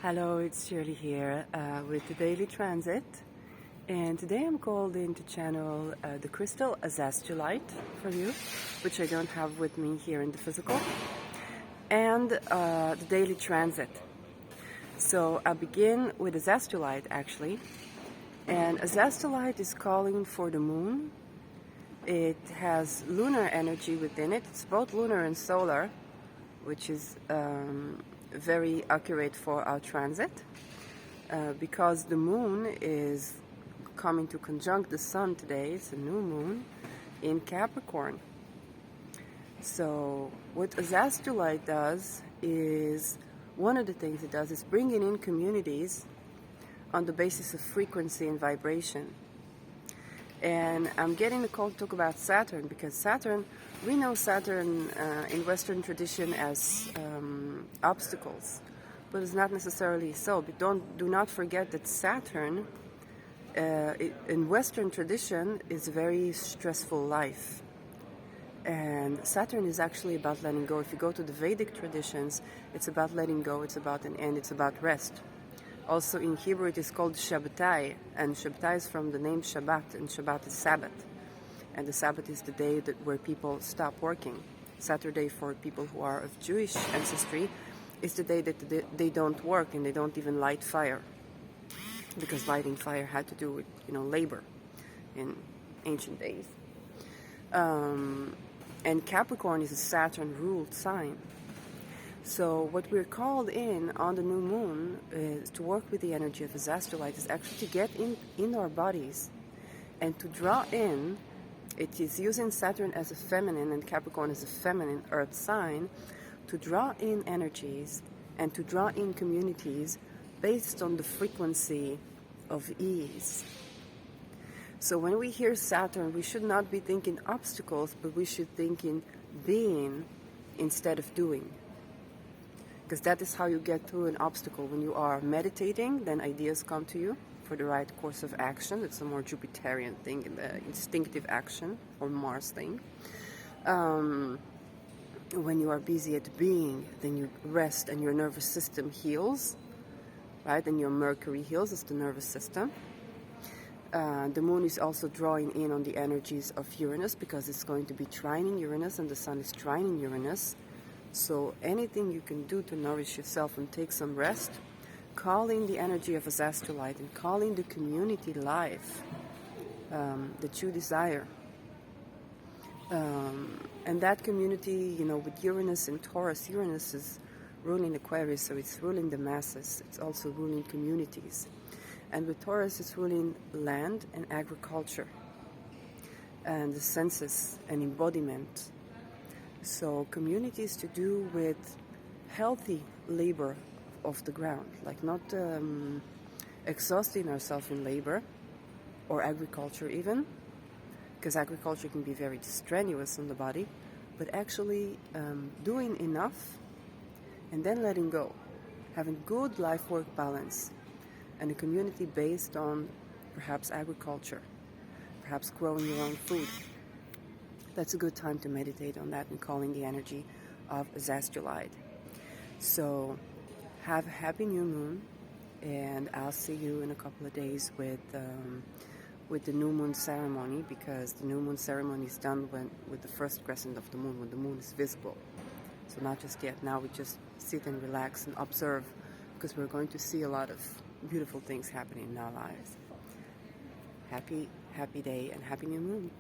Hello, it's Shirley here with the Daily Transit, and today I'm called in to channel the crystal azastulite for you, which I don't have with me here in the physical, and the Daily Transit. So I'll begin with azastulite actually, and azastulite is calling for the moon. It has lunar energy within it. It's both lunar and solar, which is very accurate for our transit because the moon is coming to conjunct the sun today. It's a new moon in Capricorn. So what azastulite does is, one of the things it does is bringing in communities on the basis of frequency and vibration. And I'm getting the call to talk about Saturn because Saturn, we know Saturn in Western tradition as obstacles, but it's not necessarily so. But do not forget that Saturn in Western tradition is a very stressful life. And Saturn is actually about letting go. If you go to the Vedic traditions, it's about letting go, it's about an end, it's about rest. Also in Hebrew it is called Shabbatai, and Shabbatai is from the name Shabbat, and Shabbat is Sabbath. And the Sabbath is the day where people stop working. Saturday for people who are of Jewish ancestry is the day that they don't work and they don't even light fire. Because lighting fire had to do with, labor in ancient days. And Capricorn is a Saturn-ruled sign. So what we're called in on the new moon is to work with the energy of azastulite, is actually to get in our bodies and to draw in. It is using Saturn as a feminine and Capricorn as a feminine earth sign to draw in energies and to draw in communities based on the frequency of ease. So when we hear Saturn, we should not be thinking obstacles, but we should think in being instead of doing. Because that is how you get through an obstacle. When you are meditating, then ideas come to you for the right course of action. It's a more Jupiterian thing, the instinctive action, or Mars thing. When you are busy at being, then you rest and your nervous system heals, right? And your Mercury heals, it's the nervous system. The moon is also drawing in on the energies of Uranus because it's going to be trining Uranus and the sun is trining Uranus. So anything you can do to nourish yourself and take some rest, call in the energy of azastulite and call in the community life that you desire. And that community, with Uranus and Taurus, Uranus is ruling Aquarius, so it's ruling the masses. It's also ruling communities. And with Taurus, it's ruling land and agriculture and the senses and embodiment. So communities to do with healthy labor of the ground, like not exhausting ourselves in labor or agriculture even, because agriculture can be very strenuous on the body, but actually doing enough and then letting go, having good life-work balance, and a community based on perhaps agriculture, perhaps growing your own food. That's a good time to meditate on that and calling the energy of azastulite. So have a happy new moon, and I'll see you in a couple of days with the new moon ceremony, because the new moon ceremony is done with the first crescent of the moon, when the moon is visible. So not just yet. Now we just sit and relax and observe, because we're going to see a lot of beautiful things happening in our lives. Happy day and happy new moon.